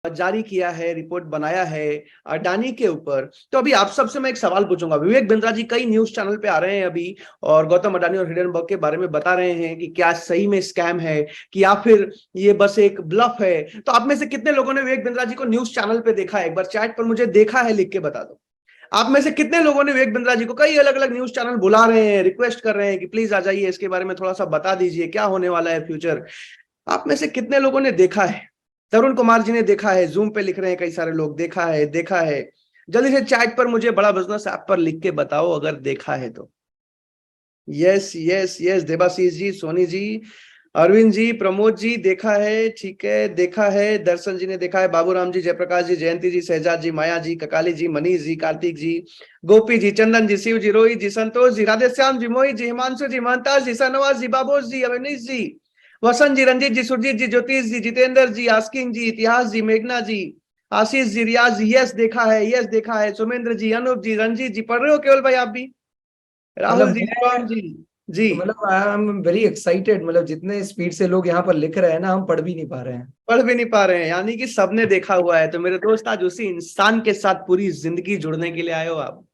जारी किया है, रिपोर्ट बनाया है अडानी के ऊपर। तो अभी आप सबसे मैं एक सवाल पूछूंगा। विवेक बिंद्रा जी कई न्यूज चैनल पे आ रहे हैं अभी और गौतम अडानी और हिडेनबर्ग के बारे में बता रहे हैं कि क्या सही में स्कैम है कि या फिर ये बस एक ब्लफ है। तो आप में से कितने लोगों ने विवेक बिंद्रा जी को न्यूज चैनल पे देखा है? एक बार चैट पर मुझे देखा है लिख के बता दो। आप में से कितने लोगों ने विवेक बिंद्रा जी को, कई अलग अलग न्यूज चैनल बुला रहे हैं, रिक्वेस्ट कर रहे हैं कि प्लीज आ जाइए, इसके बारे में थोड़ा सा बता दीजिए क्या होने वाला है फ्यूचर। आप में से कितने लोगों ने देखा है? तरुण कुमार जी ने देखा है, जूम पे लिख रहे हैं कई सारे लोग, देखा है देखा है। जल्दी से चैट पर मुझे बड़ा बिजनेस ऐप पर लिख के बताओ अगर देखा है तो। यस यस यस, देवाशीष जी, सोनी जी, अरविंद जी, प्रमोद जी, देखा है, ठीक है, देखा है। दर्शन जी ने देखा है, बाबूराम जी, जयप्रकाश जी, जयंती जी, शहजाद जी, माया जी, ककाली जी, मनीष जी, कार्तिक जी, गोपी जी, चंदन जी, शिव जी, रोहित जी, संतोष जी, राधेश्याम जी, मोहित जी, हिमांशु जी, महंताज जी, शाहनवाज जी, बाबोस जी, अवनीश जी, वसंत जी, रंजीत जी, सुरजीत जी, ज्योतिष जी, जितेंद्र जी, आस्किन जी, इतिहास जी, मेघना जी, आशीष जी, रियाज जी, यस देखा है, यस देखा है, सुमेंद्र जी, अनूप जी, रंजीत जी, पढ़ रहे हो केवल भाई आप भी? राहुल मतलब जी, मैं शिवम जी। जी। मतलब आई एम वेरी एक्साइटेड। मतलब जितने स्पीड से लोग यहाँ पर लिख रहे हैं ना, हम पढ़ भी नहीं पा रहे हैं। पढ़ भी नहीं पा रहे हैं, यानी कि सबने देखा हुआ है। तो मेरे दोस्त, आज उसी इंसान के साथ पूरी जिंदगी जुड़ने के लिए आए हो आप।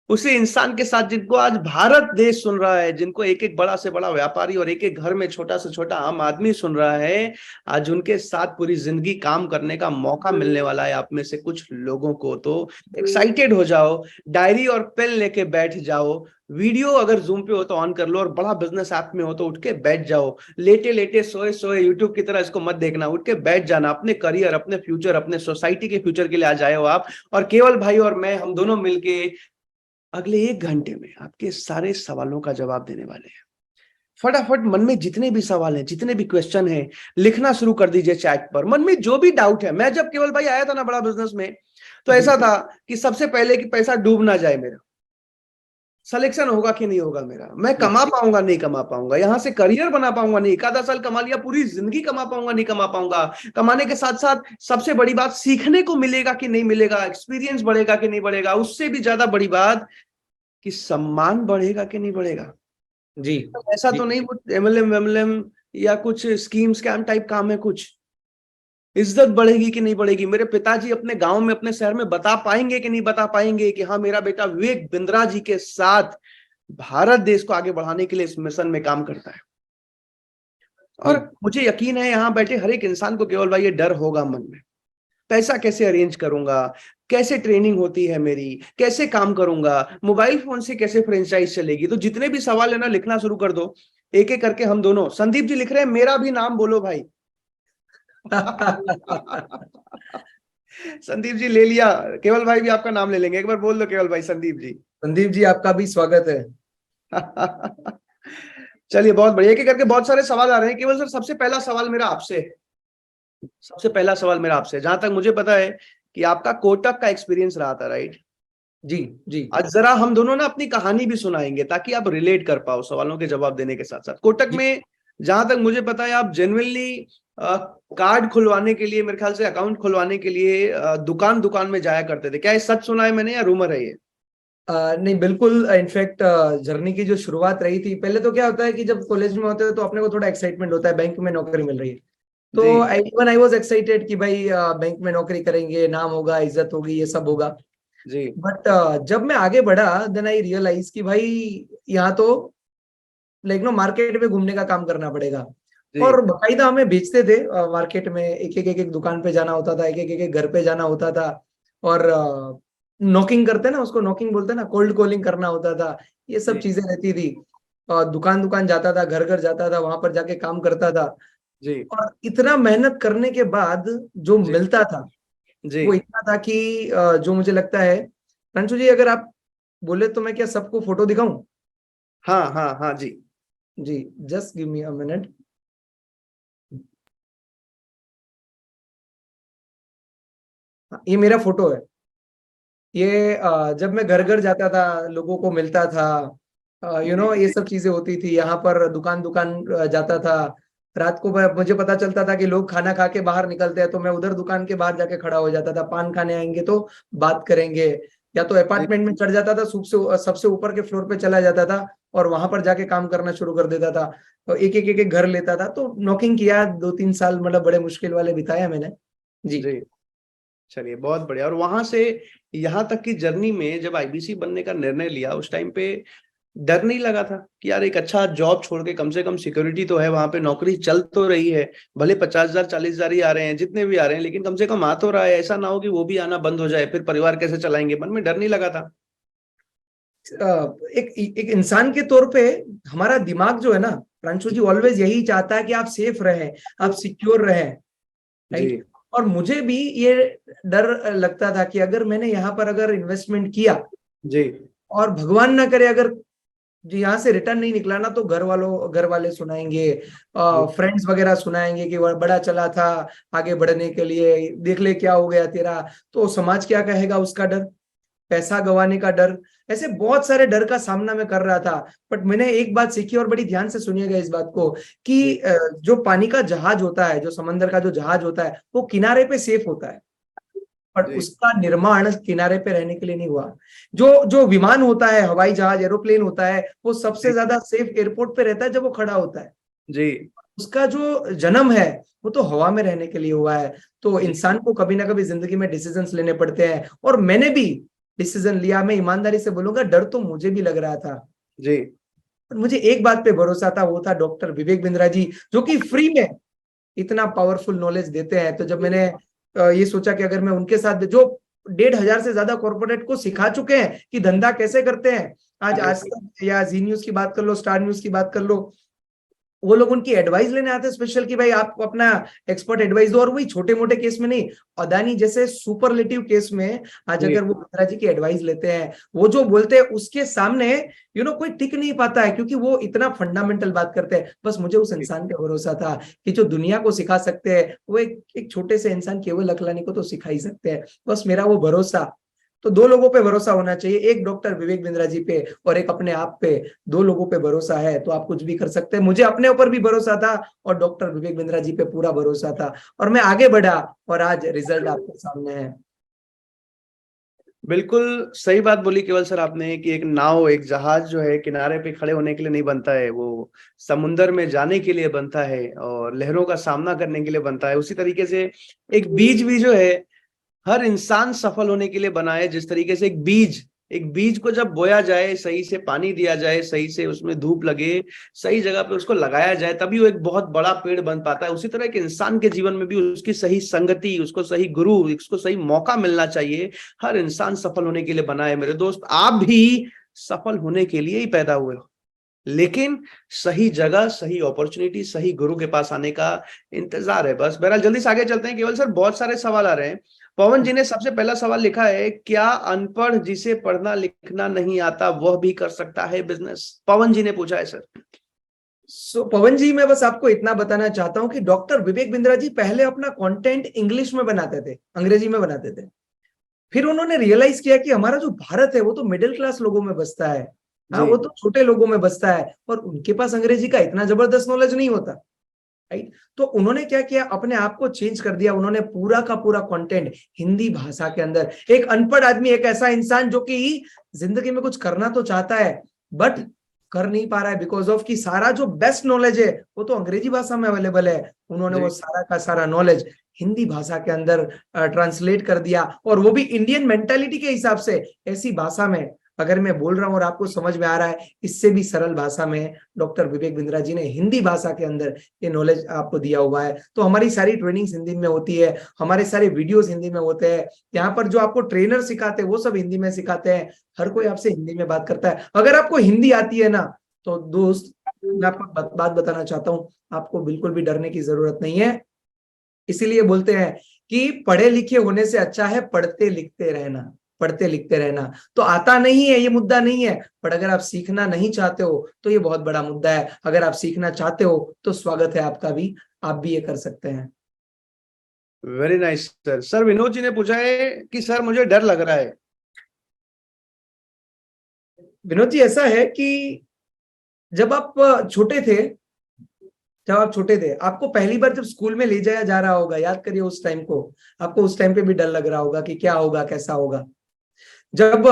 उसी इंसान के साथ जिनको आज भारत देश सुन रहा है, जिनको एक एक बड़ा से बड़ा व्यापारी और एक एक घर में छोटा से छोटा आम आदमी सुन रहा है। आज उनके साथ पूरी जिंदगी काम करने का मौका मिलने वाला है आप में से कुछ लोगों को। तो एक्साइटेड हो जाओ, डायरी और पेन लेके बैठ जाओ। वीडियो अगर जूम पे हो तो ऑन कर लो, और बड़ा बिजनेस ऐप में हो तो उठ के बैठ जाओ। लेटे लेटे सोए सोए यूट्यूब की तरह इसको मत देखना, उठ के बैठ जाना। अपने करियर, अपने फ्यूचर, अपने सोसाइटी के फ्यूचर के लिए आ जाए हो आप। और केवल भाई और मैं, हम दोनों मिलके अगले 1 घंटे में आपके सारे सवालों का जवाब देने वाले हैं। फटाफट मन में जितने भी सवाल हैं, जितने भी क्वेश्चन हैं, लिखना शुरू कर दीजिए चैट पर। मन में जो भी डाउट है, मैं जब केवल भाई आया था ना बड़ा बिजनेस में, तो जी। ऐसा था कि सबसे पहले कि पैसा डूब ना जाए मेरा, सिलेक्शन होगा कि नहीं होगा मेरा, मैं जी। कमा पाऊंगा नहीं कमा पाऊंगा, यहां से करियर बना पाऊंगा नहीं, एक आधा साल कमा लिया, पूरी जिंदगी कमा पाऊंगा नहीं कमा पाऊंगा। कमाने के साथ साथ सबसे बड़ी बात, सीखने को मिलेगा कि नहीं मिलेगा, एक्सपीरियंस बढ़ेगा कि नहीं बढ़ेगा, उससे भी ज्यादा बड़ी बात कि सम्मान बढ़ेगा कि नहीं बढ़ेगा। जी। ऐसा जी। तो नहीं वो एमएलएम वेमएलएम या कुछ स्कीम स्कैम टाइप काम है कुछ। इज्जत बढ़ेगी कि नहीं बढ़ेगी, मेरे पिताजी अपने गांव में, अपने शहर में बता पाएंगे कि नहीं बता पाएंगे कि हाँ मेरा बेटा विवेक बिंद्रा जी के साथ भारत देश को आगे बढ़ाने के लिए इस मिशन में काम करता है। और जी। मुझे यकीन है यहाँ बैठे हर एक इंसान को केवल भाई ये डर होगा मन में, पैसा कैसे अरेंज करूंगा, कैसे ट्रेनिंग होती है मेरी, कैसे काम करूंगा, मोबाइल फोन से कैसे फ्रेंचाइज चलेगी। तो जितने भी सवाल है ना, लिखना शुरू कर दो, एक एक करके हम दोनों। संदीप जी लिख रहे हैं, मेरा भी नाम बोलो भाई। संदीप जी ले लिया, केवल भाई भी आपका नाम ले लेंगे, एक बार बोल दो केवल भाई, संदीप जी। संदीप जी, आपका भी स्वागत है। चलिए बहुत बढ़िया, एक एक करके बहुत सारे सवाल आ रहे हैं। केवल सर, सबसे पहला सवाल मेरा आपसे, सबसे पहला सवाल मेरा आपसे, जहां तक मुझे पता है कि आपका कोटक का एक्सपीरियंस रहा था, राइट? जी। जी। आज जरा हम दोनों ना अपनी कहानी भी सुनाएंगे ताकि आप रिलेट कर पाओ सवालों के जवाब देने के साथ साथ। कोटक जी। में जहां तक मुझे पता है आप जेन्युइनली कार्ड खुलवाने के लिए, मेरे ख्याल से अकाउंट खुलवाने के लिए दुकान दुकान में जाया करते थे। क्या ये सच सुना है मैंने या रूमर है ये? नहीं, बिल्कुल। इनफैक्ट जर्नी की जो शुरुआत रही थी, पहले तो क्या होता है कि जब कॉलेज में होते हैं तो अपने को थोड़ा एक्साइटमेंट होता है, बैंक में नौकरी मिल रही है। जी तो इवन आई वाज एक्साइटेड कि भाई बैंक में नौकरी करेंगे, नाम होगा, इज्जत होगी, ये सब होगा। जी बट जब मैं आगे बढ़ा, देन आई रियलाइज कि भाई यहाँ तो लाइक नो मार्केट में घूमने का काम करना पड़ेगा। जी और बाकायदा हमें भेजते थे मार्केट में, एक एक दुकान पे जाना होता था, एक एक घर पे जाना होता था। और नॉकिंग करते ना, उसको नॉकिंग बोलते ना, कोल्ड कॉलिंग करना होता था। ये सब जी चीजें रहती थी। दुकान दुकान जाता था, घर घर जाता था, वहां पर जाके काम करता था। जी और इतना मेहनत करने के बाद जो जी मिलता था, जी। वो इतना था कि जो मुझे लगता है, रंशु जी, अगर आप बोले तो मैं क्या सबको फोटो दिखाऊं? हाँ हाँ हाँ जी। जी। Just give me a minute. ये मेरा फोटो है। ये जब मैं घर घर जाता था, लोगों को मिलता था, ये सब चीजें होती थी। यहाँ पर दुकान दुकान जाता था। रात को मुझे पता चलता था कि लोग खाना खा के बाहर निकलते हैं, तो मैं उधर दुकान के बाहर जाके खड़ा हो जाता था। पान खाने आएंगे तो बात करेंगे। या तो जी अपार्टमेंट में चढ़ जाता था, सबसे ऊपर के फ्लोर पे चला जाता था और वहां पर जाके काम करना शुरू कर देता था। तो एक एक घर लेता था। तो नॉकिंग किया, 2-3 साल मतलब बड़े मुश्किल वाले बिताया मैंने। जी। जी, चलिए बहुत बढ़िया। और वहां से यहाँ तक की जर्नी में जब आईबीसी बनने का निर्णय लिया, उस टाइम पे डर नहीं लगा था कि यार एक अच्छा जॉब छोड़ के कम से कम सिक्योरिटी तो है, वहां पे नौकरी चल तो रही है, भले 50,000 40,000 ही आ रहे हैं, जितने भी आ रहे हैं, लेकिन कम से कम आ तो रहा है, ऐसा ना हो कि वो भी आना बंद हो जाए, फिर परिवार कैसे चलाएंगे, मन में डर नहीं लगा था? एक एक इंसान के तौर पे हमारा दिमाग जो है ना प्रांशु जी, ऑलवेज यही चाहता है कि आप सेफ रहें, आप सिक्योर रहें, जी राइट। और मुझे भी ये डर लगता था कि अगर मैंने यहाँ पर अगर इन्वेस्टमेंट किया जी और भगवान ना करे अगर जो यहाँ से रिटर्न नहीं निकला ना, तो घर वाले सुनाएंगे, जी फ्रेंड्स वगैरह सुनाएंगे कि वह बड़ा चला था आगे बढ़ने के लिए, देख ले क्या हो गया तेरा। तो समाज क्या कहेगा उसका डर, पैसा गंवाने का डर, ऐसे बहुत सारे डर का सामना मैं कर रहा था। बट मैंने एक बात सीखी, और बड़ी ध्यान से सुनिएगा इस बात को, कि जी जो पानी का जहाज होता है, जो समंदर का जो जहाज होता है, वो किनारे पे सेफ होता है, पर जी उसका निर्माण किनारे पे रहने के लिए नहीं हुआ। जो जो विमान होता है, हवाई जहाज, एरोप्लेन होता है, वो सबसे जी ज्यादा सेफ एयरपोर्ट पे रहता है जब वो खड़ा होता है। जी उसका जो जन्म है वो तो हवा में रहने के लिए हुआ है। तो जी इंसान को कभी ना कभी जिंदगी में डिसीजंस लेने पड़ते हैं, और मैंने भी डिसीजन लिया। मैं ईमानदारी से बोलूंगा, डर तो मुझे भी लग रहा था, जी पर मुझे एक बात पे भरोसा था, वो था डॉक्टर विवेक बिंद्रा जी, जो कि फ्री में इतना पावरफुल नॉलेज देते हैं। तो जब मैंने ये सोचा कि अगर मैं उनके साथ, जो 1,500 से ज्यादा कॉर्पोरेट को सिखा चुके हैं कि धंधा कैसे करते हैं, आज तक या जी न्यूज की बात कर लो, स्टार न्यूज की बात कर लो, वो लोग उनकी एडवाइस लेने आते हैं स्पेशल, कि भाई आप अपना एक्सपर्ट एडवाइस दो। और वही छोटे मोटे केस में नहीं, अदानी जैसे सुपरलेटिव केस में आज जी अगर वो बिंद्रा जी की एडवाइस लेते हैं, वो जो बोलते हैं उसके सामने कोई टिक नहीं पाता है, क्योंकि वो इतना फंडामेंटल बात करते हैं। बस मुझे उस इंसान पे भरोसा था कि जो दुनिया को सिखा सकते हैं, वो एक छोटे से इंसान केवल अकलानी को तो सिखा ही सकते हैं। बस मेरा वो भरोसा। तो दो लोगों पे भरोसा होना चाहिए, एक डॉक्टर विवेक बिंद्रा जी पे और एक अपने आप पे। दो लोगों पे भरोसा है तो आप कुछ भी कर सकते हैं। मुझे अपने ऊपर भी भरोसा था और डॉक्टर विवेक बिंद्रा जी पे पूरा भरोसा था, और मैं आगे बढ़ा, और आज रिजल्ट आपके सामने है। बिल्कुल सही बात बोली केवल सर आपने कि एक नाव, एक जहाज जो है किनारे पे खड़े होने के लिए नहीं बनता है, वो समुंदर में जाने के लिए बनता है और लहरों का सामना करने के लिए बनता है। उसी तरीके से एक बीज भी जो है हर इंसान सफल होने के लिए बना है। जिस तरीके से एक बीज को जब बोया जाए, सही से पानी दिया जाए, सही से उसमें धूप लगे, सही जगह पे उसको लगाया जाए, तभी वो एक बहुत बड़ा पेड़ बन पाता है। उसी तरह एक इंसान के जीवन में भी उसकी सही संगति, उसको सही गुरु, उसको सही मौका मिलना चाहिए। हर इंसान सफल होने के लिए बना है मेरे दोस्त, आप भी सफल होने के लिए ही पैदा हुए हो, लेकिन सही जगह, सही अपॉर्चुनिटी, सही गुरु के पास आने का इंतजार है बस। बहरहाल जल्दी से आगे चलते हैं। केवल सर बहुत सारे सवाल आ रहे हैं। पवन जी ने सबसे पहला सवाल लिखा है, क्या अनपढ़ जिसे पढ़ना लिखना नहीं आता वह भी कर सकता है बिजनेस? पवन जी ने पूछा है सर। पवन जी, मैं बस आपको इतना बताना चाहता हूं कि डॉक्टर विवेक बिंद्रा जी पहले अपना कंटेंट इंग्लिश में बनाते थे, अंग्रेजी में बनाते थे। फिर उन्होंने रियलाइज किया कि हमारा जो भारत है वो तो मिडिल क्लास लोगों में बसता है, हाँ, जी वो तो छोटे लोगों में बसता है, और उनके पास अंग्रेजी का इतना जबरदस्त नॉलेज नहीं होता, राइट। तो उन्होंने क्या किया, अपने आप को चेंज कर दिया। उन्होंने पूरा का पूरा कंटेंट हिंदी भाषा के अंदर, एक अनपढ़ आदमी, एक ऐसा इंसान जो कि जिंदगी में कुछ करना तो चाहता है बट कर नहीं पा रहा है, बिकॉज ऑफ कि सारा जो बेस्ट नॉलेज है वो तो अंग्रेजी भाषा में अवेलेबल है। उन्होंने वो जी सारा का सारा नॉलेज हिंदी भाषा के अंदर ट्रांसलेट कर दिया, और वो भी इंडियन मेंटालिटी के हिसाब से, ऐसी भाषा में अगर मैं बोल रहा हूं और आपको समझ में आ रहा है, इससे भी सरल भाषा में डॉक्टर विवेक बिंद्रा जी ने हिंदी भाषा के अंदर ये नॉलेज आपको दिया हुआ है। तो हमारी सारी ट्रेनिंग्स हिंदी में होती है, हमारे सारे वीडियोस हिंदी में होते हैं, यहाँ पर जो आपको ट्रेनर सिखाते हैं वो सब हिंदी में सिखाते हैं। हर कोई आपसे हिंदी में बात करता है। अगर आपको हिंदी आती है ना, तो दोस्त, मैं आपको बात बताना चाहता हूँ, आपको बिल्कुल भी डरने की जरूरत नहीं है। इसीलिए बोलते हैं कि पढ़े लिखे होने से अच्छा है पढ़ते लिखते रहना, पढ़ते लिखते रहना। तो आता नहीं है ये मुद्दा नहीं है, पर अगर आप सीखना नहीं चाहते हो तो ये बहुत बड़ा मुद्दा है। अगर आप सीखना चाहते हो तो स्वागत है आपका भी, आप भी ये कर सकते हैं। Very nice sir. Sir Vinod ji ने पूछा है कि सर मुझे डर लग रहा है। विनोद जी, ऐसा है कि जब आप छोटे थे, जब आप छोटे थे, आपको पहली बार जब स्कूल में ले जाया जा रहा होगा, याद करिए उस टाइम को, आपको उस टाइम पे भी डर लग रहा होगा कि क्या होगा, कैसा होगा। जब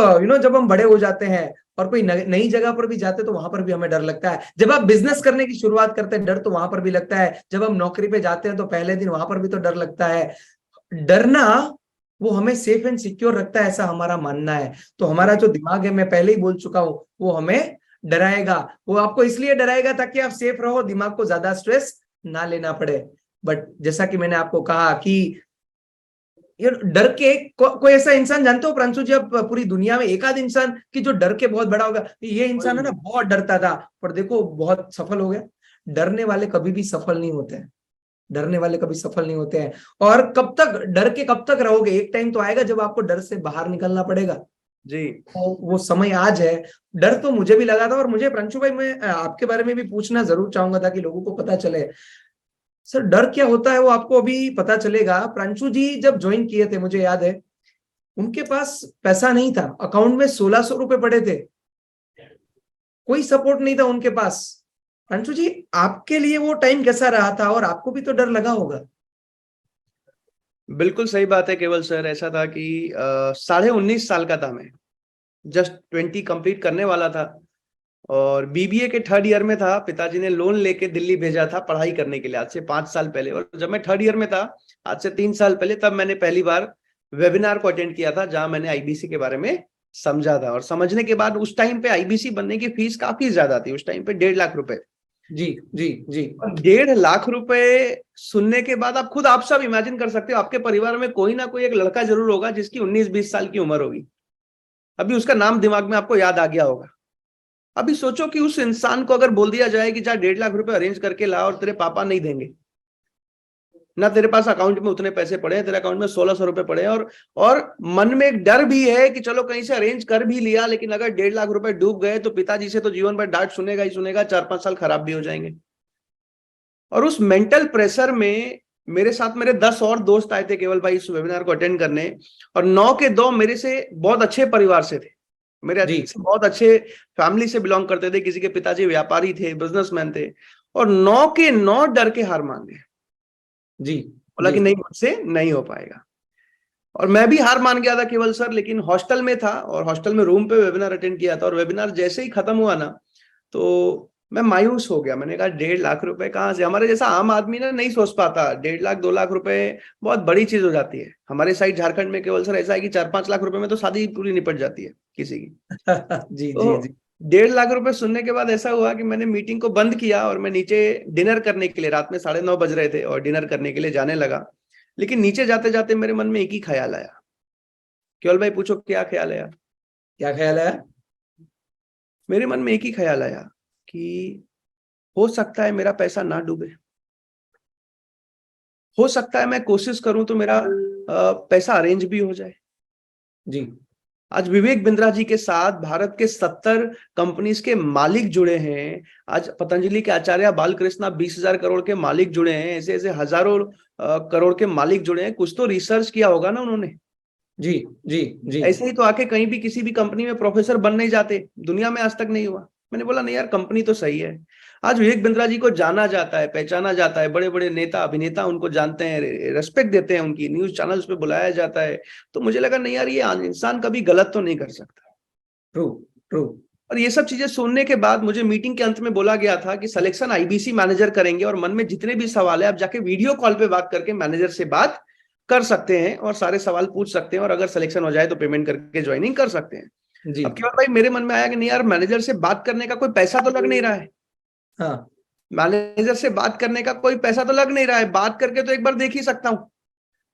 जब हम बड़े हो जाते हैं और कोई नई जगह पर भी जाते हैं तो वहां पर भी हमें डर लगता है। जब आप बिजनेस करने की शुरुआत करते हैं, डर तो वहां पर भी लगता है। जब हम नौकरी पे जाते हैं तो पहले दिन वहां पर भी तो डर लगता है। डरना वो हमें सेफ एंड सिक्योर रखता है, ऐसा हमारा मानना है। तो हमारा जो दिमाग है, मैं पहले ही बोल चुका हूं, वो हमें डराएगा। वो आपको इसलिए डराएगा ताकि आप सेफ रहो, दिमाग को ज्यादा स्ट्रेस ना लेना पड़े। बट जैसा कि मैंने आपको कहा कि ये डर के कोई ऐसा इंसान जानते हो प्रांशु जी, आप पूरी दुनिया में एक आध इंसान की जो डर के बहुत बड़ा होगा, ये इंसान है ना बहुत डरता था पर देखो बहुत सफल हो गया। डरने वाले कभी भी सफल नहीं होते हैं, डरने वाले कभी सफल नहीं होते हैं। और कब तक डर के कब तक रहोगे, एक टाइम तो आएगा जब आपको डर से बाहर निकलना पड़ेगा। जी। तो वो समय आज है। डर तो मुझे भी लगा था, और मुझे प्रांशु भाई मैं आपके बारे में भी पूछना जरूर चाहूंगा ताकि लोगों को पता चले सर डर क्या होता है, वो आपको अभी पता चलेगा। प्रांशु जी जब ज्वाइन किए थे, मुझे याद है उनके पास पैसा नहीं था, अकाउंट में 1600 रुपए पड़े थे, कोई सपोर्ट नहीं था उनके पास। प्रांशु जी आपके लिए वो टाइम कैसा रहा था, और आपको भी तो डर लगा होगा। बिल्कुल सही बात है केवल सर। ऐसा था कि 19.5 साल का था मैं, जस्ट 20 कंप्लीट करने वाला था, और बीबीए के थर्ड ईयर में था। पिताजी ने लोन लेके दिल्ली भेजा था पढ़ाई करने के लिए, आज से 5 साल पहले। और जब मैं थर्ड ईयर में था, आज से 3 साल पहले, तब मैंने पहली बार वेबिनार को अटेंड किया था, जहां मैंने आईबीसी के बारे में समझा था। और समझने के बाद उस टाइम पे आईबीसी बनने की फीस काफी ज्यादा थी, उस टाइम पे 1.5 लाख रुपए। जी जी जी। और 1.5 लाख रुपए सुनने के बाद आप सब इमेजिन कर सकते हो, आपके परिवार में कोई ना कोई एक लड़का जरूर होगा जिसकी 19-20 साल की उम्र होगी। अभी उसका नाम दिमाग में आपको याद आ गया होगा। अभी सोचो कि उस इंसान को अगर बोल दिया जाए कि जा 1.5 लाख रुपए अरेंज करके ला, और तेरे पापा नहीं देंगे, ना तेरे पास अकाउंट में उतने पैसे पड़े हैं, तेरे अकाउंट में 1600 रुपए पड़े हैं, और मन में एक डर भी है कि चलो कहीं से अरेंज कर भी लिया, लेकिन अगर 1.5 लाख रुपए डूब गए तो पिताजी से तो जीवन भर डांट सुनेगा ही सुनेगा, 4-5 साल खराब भी हो जाएंगे। और उस मेंटल प्रेशर में मेरे साथ मेरे 10 और दोस्त आए थे केवल भाई इस वेबिनार को अटेंड करने, और 9 के 2 मेरे से बहुत अच्छे परिवार से थे, मेरे बहुत अच्छे फैमिली से बिलोंग करते थे। किसी के पिताजी व्यापारी थे, बिजनेसमैन थे, और 9 के 9 डर के हार मान गए। जी बोला कि नहीं, मुझसे नहीं हो पाएगा। और मैं भी हार मान गया था केवल सर, लेकिन हॉस्टल में था, और हॉस्टल में रूम पे वेबिनार अटेंड किया था। और वेबिनार जैसे ही खत्म हुआ ना, तो मैं मायूस हो गया। मैंने कहा 1.5 लाख रुपए कहाँ से, हमारे जैसा आम आदमी ना नहीं सोच पाता 1.5 लाख 2 लाख रुपए बहुत बड़ी चीज हो जाती है। हमारे साइड झारखंड में केवल सर ऐसा है कि 4-5 लाख रुपए में तो शादी पूरी निपट जाती है किसी की। जी तो जी जी। 1.5 लाख रुपए सुनने के बाद ऐसा हुआ कि मैंने मीटिंग को बंद किया, और मैं नीचे डिनर करने के लिए, रात में 9:30 बज रहे थे, और डिनर करने के लिए जाने लगा। लेकिन नीचे जाते जाते मेरे मन में एक ही ख्याल आया। केवल भाई पूछो क्या ख्याल आया? क्या ख्याल है? मेरे मन में एक ही ख्याल आया कि हो सकता है मेरा पैसा ना डूबे, हो सकता है मैं कोशिश करूं तो मेरा पैसा अरेंज भी हो जाए। जी। आज विवेक बिंद्रा जी के साथ भारत के 70 कंपनीज के मालिक जुड़े हैं। आज पतंजलि के आचार्य बालकृष्णा 20,000 करोड़ के मालिक जुड़े हैं। ऐसे ऐसे हजारों करोड़ के मालिक जुड़े हैं। कुछ तो रिसर्च किया होगा ना उन्होंने। जी जी जी। ऐसे ही तो आके कहीं भी किसी भी कंपनी में प्रोफेसर बन नहीं जाते, दुनिया में आज तक नहीं हुआ। मैंने बोला नहीं यार, कंपनी तो सही है। आज विवेक बिंद्रा जी को जाना जाता है, पहचाना जाता है, बड़े बड़े नेता अभिनेता उनको जानते हैं, रेस्पेक्ट देते हैं, उनकी न्यूज चैनल्स पे बुलाया जाता है। तो मुझे लगा नहीं यार, ये इंसान कभी गलत तो नहीं कर सकता। True true. और ये सब चीजें सुनने के बाद मुझे मीटिंग के अंत में बोला गया था कि सिलेक्शन आईबीसी मैनेजर करेंगे, और मन में जितने भी सवाल है आप जाके वीडियो कॉल पे बात करके मैनेजर से बात कर सकते हैं, और सारे सवाल पूछ सकते हैं, और अगर सिलेक्शन हो जाए तो पेमेंट करके ज्वाइनिंग कर सकते हैं। जी। अब केवल भाई मेरे मन में आया कि नहीं यार, मैनेजर से बात करने का कोई पैसा तो लग नहीं रहा है। हाँ। मैनेजर से बात करने का कोई पैसा तो लग नहीं रहा है, बात करके तो एक बार देख ही सकता हूँ,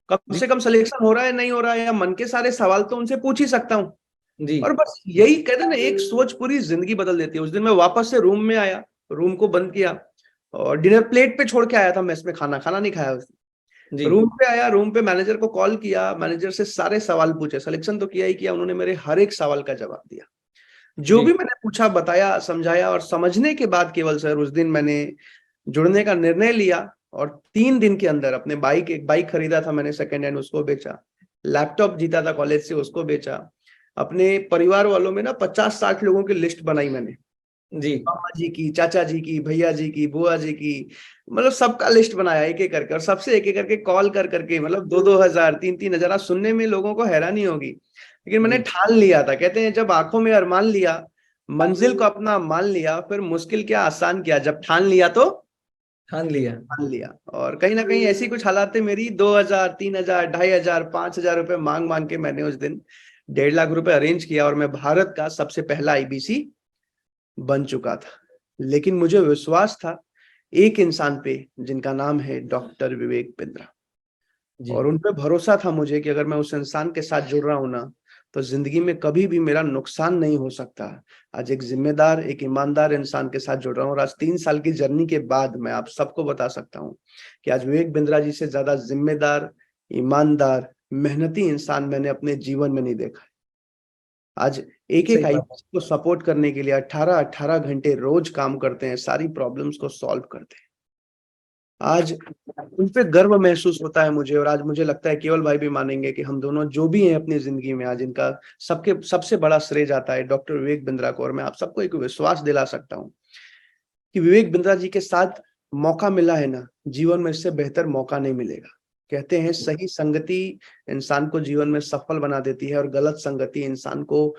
कम से कम सिलेक्शन हो रहा है नहीं हो रहा है, या मन के सारे सवाल तो उनसे पूछ ही सकता हूँ। जी। और बस यही कहते ना, एक सोच पूरी जिंदगी बदल देती है। उस दिन मैं वापस से रूम में आया, रूम को बंद किया, और डिनर प्लेट पे छोड़ के आया था मेस में, खाना खाना नहीं खाया उस दिन। जी। रूम पे आया, रूम पे मैनेजर को कॉल किया, मैनेजर से सारे सवाल पूछे। सिलेक्शन तो किया ही किया, उन्होंने मेरे हर एक सवाल का जवाब दिया। जो जी भी मैंने पूछा, बताया, समझाया, और समझने के बाद केवल सर उस दिन मैंने जुड़ने का निर्णय लिया। और 3 दिन के अंदर अपने एक बाइक खरीदा था मैंने सेकेंड हैंड, उसको बेचा। लैपटॉप जीता था कॉलेज से, उसको बेचा। अपने परिवार वालों में ना 50-60 लोगों की लिस्ट बनाई मैंने, जी। मामा जी की, चाचा जी की, भैया जी की, बुआ जी की, मतलब सबका लिस्ट बनाया एक एक करके, और सबसे एक एक करके कॉल कर करके, मतलब 2-2 हजार, 3-3 हजार। सुनने में लोगों को हैरानी होगी, लेकिन मैंने ठान लिया था। कहते हैं जब आंखों में अरमान लिया, मंजिल को अपना मान लिया, फिर मुश्किल क्या आसान किया, जब ठान लिया तो ठान लिया। मान लिया। और कहीं ना कहीं ऐसी कुछ हालात मेरी 2,000, 3,000, 2,500, 5,000 रुपए मांग मांग के मैंने उस दिन 1.5 लाख रुपए अरेंज किया और मैं भारत का सबसे पहला आईबीसी बन चुका था। लेकिन मुझे विश्वास था एक इंसान पे जिनका नाम है डॉक्टर विवेक बिंद्रा, जी और उन पे भरोसा था मुझे कि अगर मैं उस इंसान के साथ जुड़ रहा हूं ना तो जिंदगी में कभी भी मेरा नुकसान नहीं हो सकता। आज एक जिम्मेदार, एक ईमानदार इंसान के साथ जुड़ रहा हूँ और आज 3 साल की जर्नी के बाद मैं आप सबको बता सकता हूँ कि आज विवेक बिंद्रा जी से ज्यादा जिम्मेदार, ईमानदार, मेहनती इंसान मैंने अपने जीवन में नहीं देखा। आज एक एक सही बात है। आईपीएस को सपोर्ट करने के लिए 18-18 घंटे रोज काम करते हैं, सारी प्रॉब्लम्स को सॉल्व करते हैं। आज उन पे गर्व महसूस होता है मुझे, और आज मुझे लगता है केवल भाई भी मानेंगे कि हम दोनों जो भी हैं अपनी जिंदगी में, आज इनका सबके सबसे बड़ा श्रेय जाता है डॉक्टर विवेक बिंद्रा को। और मैं आप सबको एक विश्वास दिला सकता हूँ कि विवेक बिंद्रा जी के साथ मौका मिला है ना, जीवन में इससे बेहतर मौका नहीं मिलेगा। कहते हैं सही संगति इंसान को जीवन में सफल बना देती है और गलत संगति इंसान को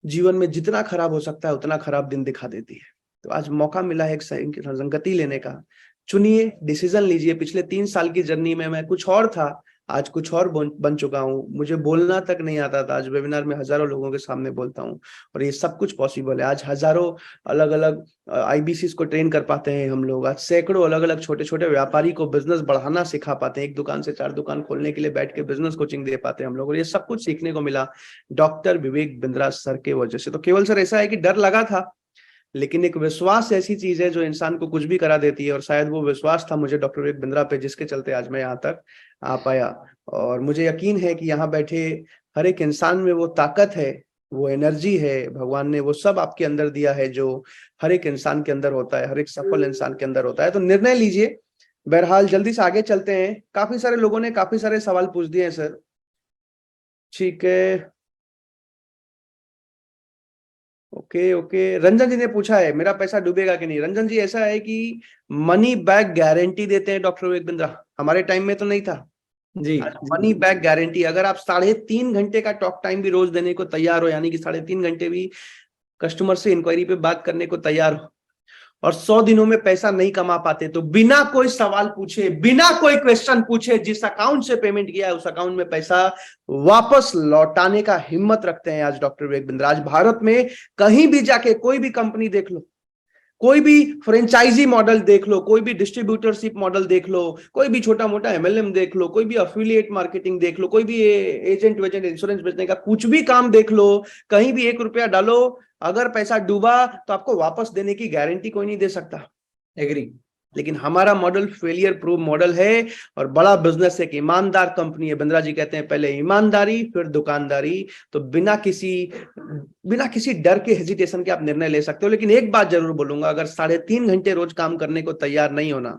जीवन में जितना खराब हो सकता है उतना खराब दिन दिखा देती है। तो आज मौका मिला है एक संगति लेने का। चुनिए, डिसीजन लीजिए। पिछले 3 साल की जर्नी में मैं कुछ और था, आज कुछ और बन चुका हूँ। मुझे बोलना तक नहीं आता था, आज वेबिनार में हजारों लोगों के सामने बोलता हूँ और ये सब कुछ पॉसिबल है। आज हजारों अलग अलग आईबीसी को ट्रेन कर पाते हैं हम लोग। आज सैकड़ों अलग अलग छोटे छोटे व्यापारी को बिजनेस बढ़ाना सिखा पाते हैं, 1 दुकान से 4 दुकान खोलने के लिए बैठ के बिजनेस कोचिंग दे पाते हैं हम लोग। और ये सब कुछ सीखने को मिला डॉक्टर विवेक बिंद्रा सर के वजह से। तो केवल सर ऐसा है कि डर लगा था, लेकिन एक विश्वास ऐसी चीज है जो इंसान को कुछ भी करा देती है, और शायद वो विश्वास था मुझे डॉक्टर विवेक बिंद्रा पे, जिसके चलते आज मैं यहाँ तक आ पाया। और मुझे यकीन है कि यहाँ बैठे हर एक इंसान में वो ताकत है, वो एनर्जी है, भगवान ने वो सब आपके अंदर दिया है जो हर एक इंसान के अंदर होता है, हर एक सफल इंसान के अंदर होता है। तो निर्णय लीजिए। बहरहाल जल्दी से आगे चलते हैं। काफी सारे लोगों ने काफी सारे सवाल पूछ दिए हैं सर। ठीक है, ओके ओके। रंजन जी ने पूछा है मेरा पैसा डूबेगा कि नहीं। रंजन जी, ऐसा है कि मनी बैक गारंटी देते हैं डॉक्टर विवेक बिंद्रा, हमारे टाइम में तो नहीं था। जी मनी बैक गारंटी, अगर आप 3.5 घंटे का टॉक टाइम भी रोज देने को तैयार हो, यानी कि 3.5 घंटे भी कस्टमर से इंक्वायरी पे बात करने को तैयार हो, और 100 दिनों में पैसा नहीं कमा पाते, तो बिना कोई सवाल पूछे, बिना कोई क्वेश्चन पूछे, जिस अकाउंट से पेमेंट किया है उस अकाउंट में पैसा वापस लौटाने का हिम्मत रखते हैं आज डॉक्टर विवेक बिंद्रा। आज भारत में कहीं भी जाके कोई भी कंपनी देख लो, कोई भी फ्रेंचाइजी मॉडल देख लो, कोई भी डिस्ट्रीब्यूटरशिप मॉडल देख लो, कोई भी छोटा मोटा एमएलएम देख लो, कोई भी अफिलिएट मार्केटिंग देख लो, कोई भी एजेंट वेजेंट इंश्योरेंस बेचने का कुछ भी काम देख लो, कहीं भी 1 रुपया डालो, अगर पैसा डूबा तो आपको वापस देने की गारंटी कोई नहीं दे सकता। एग्री। लेकिन हमारा मॉडल फेलियर प्रूफ मॉडल है, और बड़ा बिजनेस एक ईमानदार कंपनी है। बिंद्रा जी कहते हैं पहले ईमानदारी फिर दुकानदारी। तो बिना किसी डर के, हेजिटेशन के आप निर्णय ले सकते हो। लेकिन एक बात जरूर बोलूंगा, अगर 3.5 घंटे रोज काम करने को तैयार नहीं होना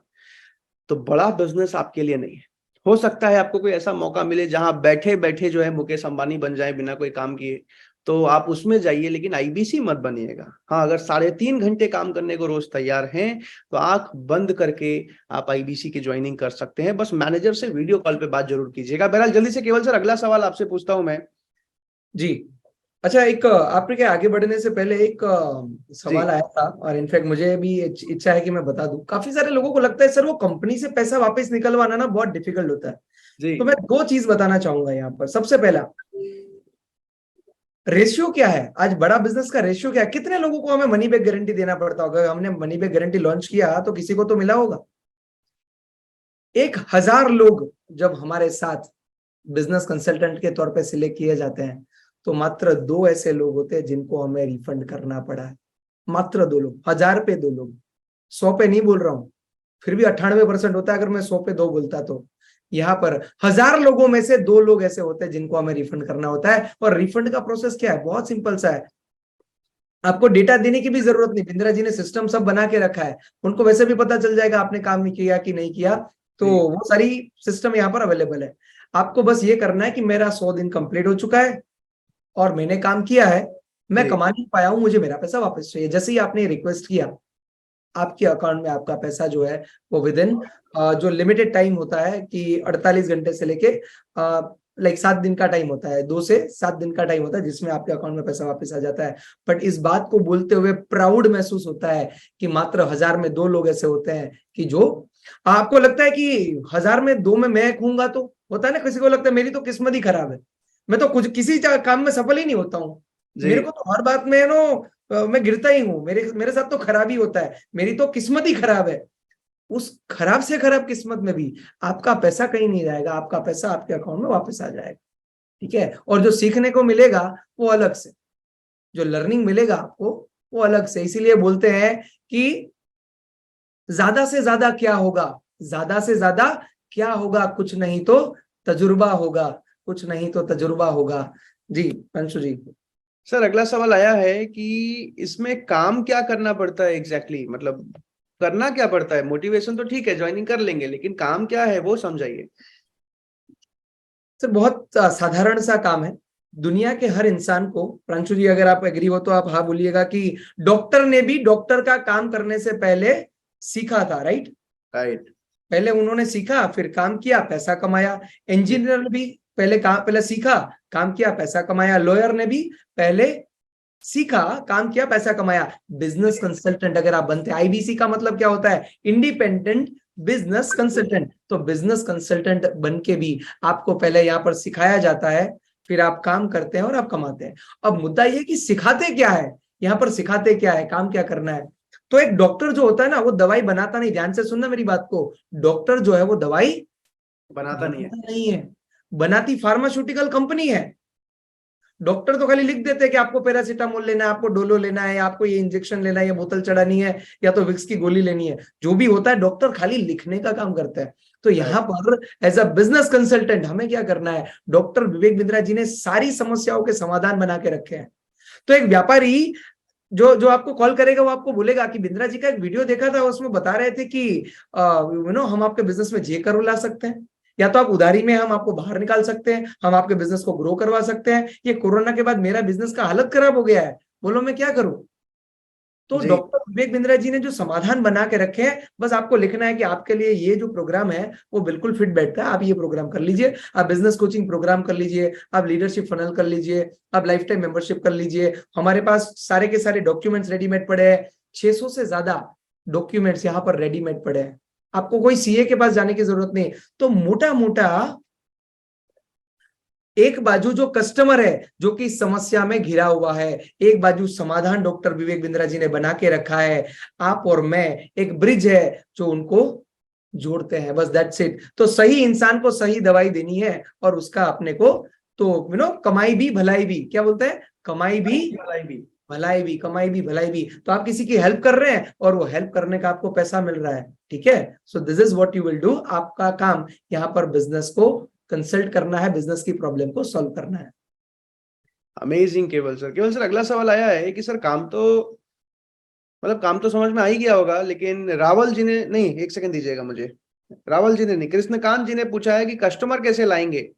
तो बड़ा बिजनेस आपके लिए नहीं है। हो सकता है आपको कोई ऐसा मौका मिले जहां बैठे बैठे जो है मुकेश अंबानी बन जाए बिना कोई काम किए, तो आप उसमें जाइए, लेकिन आईबीसी मत बनिएगा। हाँ, अगर 3.5 घंटे काम करने को रोज तैयार हैं तो आंख बंद करके आप आईबीसी की ज्वाइनिंग कर सकते हैं। बस मैनेजर से वीडियो कॉल पे बात जरूर कीजिएगा। बहरहाल जल्दी से केवल सर अगला सवाल आपसे पूछता हूं मैं। जी अच्छा, एक आपके आगे बढ़ने से पहले एक जी सवाल आया था, और इनफैक्ट मुझे भी इच्छा है कि मैं बता दूं। काफी सारे लोगों को लगता है सर वो कंपनी से पैसा वापस निकलवाना ना बहुत डिफिकल्ट होता है। जी तो मैं 2 चीज बताना चाहूंगा यहाँ पर। सबसे पहला, रेशियो क्या है आज बड़ा बिजनेस का, रेशियो क्या है, कितने लोगों को हमें मनी बैक गारंटी देना पड़ता होगा। हमने मनी बैक गारंटी लॉन्च किया तो किसी को तो मिला होगा। 1,000 लोग जब हमारे साथ बिजनेस कंसल्टेंट के तौर पे सिलेक्ट किए जाते हैं तो मात्र 2 ऐसे लोग होते हैं जिनको हमें रिफंड करना पड़ा है। मात्र 2 लोग, 1,000 पे 2 लोग, 100 पे नहीं बोल रहा हूं। फिर भी 98% होता है अगर मैं 100 पे 2 बोलता तो। यहाँ पर 1,000 लोगों में से 2 लोग ऐसे होते हैं जिनको हमें रिफंड करना होता है। और रिफंड का प्रोसेस क्या है, बहुत सिंपल सा है। आपको डेटा देने की भी जरूरत नहीं, बिंद्रा जी ने सिस्टम सब बना के रखा है। उनको वैसे भी पता चल जाएगा आपने काम नहीं किया कि नहीं किया, तो जी वो सारी सिस्टम यहाँ पर अवेलेबल है। आपको बस ये करना है कि मेरा 100 दिन कंप्लीट हो चुका है और मैंने काम किया है, मैं जी कमा नहीं पाया हूं, मुझे मेरा पैसा वापस चाहिए। जैसे ही आपने रिक्वेस्ट किया, आपके अकाउंट में आपका पैसा जो है वो विद इन जो लिमिटेड टाइम होता है कि 48 घंटे से लेके लाइक 7 दिन का टाइम होता है, 2 से 7 दिन का टाइम होता है जिसमें आपके अकाउंट में पैसा वापस आ जाता है। बट इस बात को बोलते हुए प्राउड महसूस होता है कि मात्र 1000 में 2 लोग ऐसे होते हैं कि जो, आपको लगता है कि 1000 में 2 में मैं कहूंगा, तो होता है ना, किसी को लगता है मेरी तो किस्मत ही खराब है, मैं तो कुछ किसी काम में सफल ही नहीं होता हूँ, मेरे को तो हर बात में मैं गिरता ही हूँ, मेरे मेरे साथ तो खराब ही होता है, मेरी तो किस्मत ही खराब है। उस खराब से खराब किस्मत में भी आपका पैसा कहीं नहीं जाएगा, आपका पैसा आपके अकाउंट में वापस आ जाएगा, ठीक है। और जो सीखने को मिलेगा वो अलग से, जो लर्निंग मिलेगा आपको वो अलग से। इसीलिए बोलते हैं कि ज्यादा से ज्यादा क्या होगा, ज्यादा से ज्यादा क्या होगा, कुछ नहीं तो तजुर्बा होगा, कुछ नहीं तो तजुर्बा होगा। जी अंशु जी। सर अगला सवाल आया है कि इसमें काम क्या करना पड़ता है एग्जैक्टली, मतलब करना क्या पड़ता है? मोटिवेशन तो ठीक है, ज्वाइनिंग कर लेंगे, लेकिन काम क्या है वो समझाइए। सर बहुत साधारण सा काम है, दुनिया के हर इंसान को, प्रांशु जी अगर आप एग्री हो तो आप हाँ बोलिएगा, कि डॉक्टर ने भी डॉक्टर का काम करने से पहले सीखा था, राइट? राइट। पहले उन्होंने सीखा, फिर काम किया, पैसा कमाया। इंजीनियर ने भी पहले सीखा, काम किया, पैसा कमाया। लॉयर ने भी पहले सीखा, काम किया, पैसा कमाया। बिजनेस कंसल्टेंट अगर आप बनते हैं, आईबीसी का मतलब क्या होता है? Independent business consultant. तो बिजनेस कंसल्टेंट बन के भी आपको पहले यहाँ पर सिखाया जाता है, फिर आप काम करते हैं और आप कमाते हैं। अब मुद्दा ये कि सिखाते क्या है, यहाँ पर सिखाते क्या है, काम क्या करना है। तो एक डॉक्टर जो होता है ना, वो दवाई बनाता नहीं, ध्यान से सुनना मेरी बात को, डॉक्टर जो है वो दवाई बनाता नहीं है। नहीं है, बनाती फार्मास्यूटिकल कंपनी है। डॉक्टर तो खाली लिख देते हैं कि आपको पैरासीटामोल लेना है, आपको डोलो लेना है, या आपको ये इंजेक्शन लेना है, या बोतल चढ़ानी है, या तो विक्स की गोली लेनी है। जो भी होता है डॉक्टर खाली लिखने का काम करता है। तो यहाँ पर एज अ बिजनेस कंसल्टेंट हमें क्या करना है? डॉक्टर विवेक बिंद्रा जी ने सारी समस्याओं के समाधान बना के रखे हैं। तो एक व्यापारी जो जो आपको कॉल करेगा वो आपको बोलेगा कि बिंद्रा जी का एक वीडियो देखा था, उसमें बता रहे थे कि हम आपके बिजनेस में जे करो ला सकते हैं, या तो आप उधारी में हम आपको बाहर निकाल सकते हैं, हम आपके बिजनेस को ग्रो करवा सकते हैं। ये कोरोना के बाद मेरा बिजनेस का हालत खराब हो गया है, बोलो मैं क्या करूं? तो जी। डॉक्टर विवेक बिंद्रा जी ने जो समाधान बना के रखे हैं, बस आपको लिखना है कि आपके लिए ये जो प्रोग्राम है वो बिल्कुल फिट बैठता है, आप ये प्रोग्राम कर लीजिए। आप बिजनेस कोचिंग प्रोग्राम कर लीजिए, आप लीडरशिप फनल कर लीजिए, आप लाइफ टाइम मेंबरशिप कर लीजिए। हमारे पास सारे के सारे डॉक्यूमेंट्स रेडीमेड पड़े हैं, 600 से ज्यादा डॉक्यूमेंट्स यहाँ पर रेडीमेड पड़े हैं, आपको कोई सीए के पास जाने की जरूरत नहीं। तो मोटा मोटा एक बाजू जो कस्टमर है जो कि समस्या में घिरा हुआ है, एक बाजू समाधान डॉक्टर विवेक बिंद्रा जी ने बना के रखा है, आप और मैं एक ब्रिज है जो उनको जोड़ते हैं, बस दैट्स इट। तो सही इंसान को सही दवाई देनी है और उसका अपने को, तो कमाई भी भलाई भी, क्या बोलते हैं, कमाई भी भलाई भी। भलाई भी, कमाई भी भलाई भी। तो आप किसी की हेल्प कर रहे हैं और वो हेल्प करने का आपको पैसा मिल रहा है, ठीक है। So this is what you will do. आपका काम यहाँ पर बिजनेस को कंसल्ट करना है, बिजनेस की प्रॉब्लम को सॉल्व करना है। अमेजिंग केवल सर। केवल सर अगला सवाल आया है कि सर काम तो, मतलब काम तो समझ में आ ही गया होगा, लेकिन रावल जी ने, नहीं एक सेकंड दीजिएगा मुझे, रावल जी ने नहीं, कृष्णकांत जी ने पूछा है कि कस्टमर कैसे लाएंगे।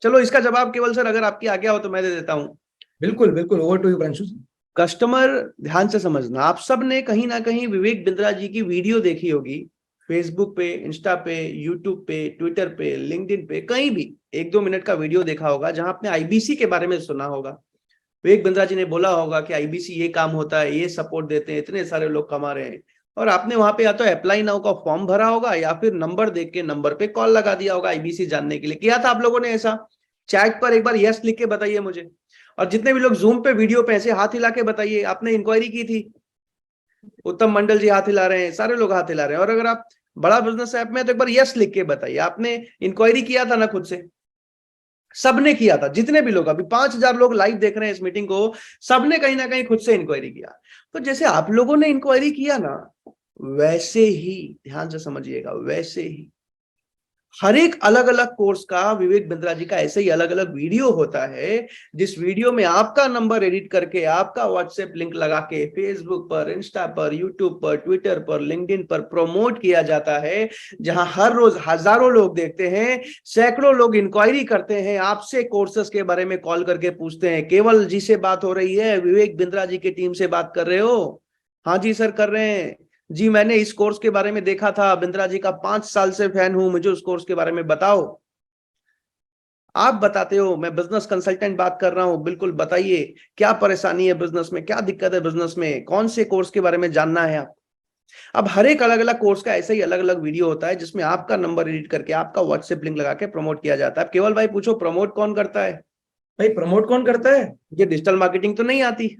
चलो इसका जवाब केवल सर अगर आपकी आज्ञा हो तो मैं दे देता हूं। बिल्कुल बिल्कुल, over to you Prinshu ji. Customer, ध्यान से समझना, आप सब ने कहीं ना कहीं विवेक बिंद्रा जी की वीडियो देखी होगी, फेसबुक पे, इंस्टा पे, यूट्यूब पे, ट्विटर पे, लिंक्डइन पे, कहीं भी 1-2 मिनट का वीडियो देखा होगा जहां आपने आईबीसी के बारे में सुना होगा। विवेक बिंद्रा जी ने बोला होगा कि आईबीसी ये काम होता है, ये सपोर्ट देते हैं, इतने सारे लोग कमा रहे हैं, और आपने वहां पे या तो अप्लाई नाउ का फॉर्म भरा होगा या फिर नंबर देख के नंबर पे कॉल लगा दिया होगा आईबीसी जानने के लिए। किया था आप लोगों ने ऐसा? चैट पर एक बार यस लिख के बताइए मुझे। और जितने भी लोग जूम पे वीडियो पे ऐसे हाथ हिला के बताइए आपने इंक्वायरी की थी। उत्तम मंडल जी हाथ हिला रहे हैं, सारे लोग हाथ हिला रहे हैं। और अगर आप बड़ा बिजनेस ऐप में तो एक बार यस लिख के बताइए आपने इंक्वायरी किया था ना खुद से। सबने किया था, जितने भी लोग, अभी 5000 लोग लाइव देख रहे हैं इस मीटिंग को, सबने कहीं ना कहीं खुद से इंक्वायरी किया। तो जैसे आप लोगों ने इंक्वायरी किया ना, वैसे ही, ध्यान से समझिएगा, वैसे ही हर एक अलग अलग कोर्स का विवेक बिंद्रा जी का ऐसे ही अलग अलग वीडियो होता है, जिस वीडियो में आपका नंबर एडिट करके, आपका व्हाट्सएप लिंक लगा के फेसबुक पर, इंस्टा पर, यूट्यूब पर, ट्विटर पर, लिंक्डइन पर प्रमोट किया जाता है, जहां हर रोज हजारों लोग देखते हैं, सैकड़ों लोग इंक्वायरी करते हैं, आपसे कोर्सेस के बारे में कॉल करके पूछते हैं, केवल जी से बात हो रही है, विवेक बिंद्रा जी की टीम से बात कर रहे हो? हाँ जी सर कर रहे हैं जी, मैंने इस कोर्स के बारे में देखा था, बिंद्रा जी का 5 साल से फैन हूं, मुझे उस कोर्स के बारे में बताओ। आप बताते हो, मैं बिजनेस कंसल्टेंट बात कर रहा हूं, बिल्कुल बताइए क्या परेशानी है बिजनेस में, क्या दिक्कत है बिजनेस में, कौन से कोर्स के बारे में जानना है आप। अब हर एक अलग अलग कोर्स का ऐसे ही अलग अलग वीडियो होता है जिसमें आपका नंबर एडिट करके आपका व्हाट्सएप लिंक लगा के प्रमोट किया जाता है। केवल भाई पूछो, प्रमोट कौन करता है? भाई प्रमोट कौन करता है? ये डिजिटल मार्केटिंग तो नहीं आती?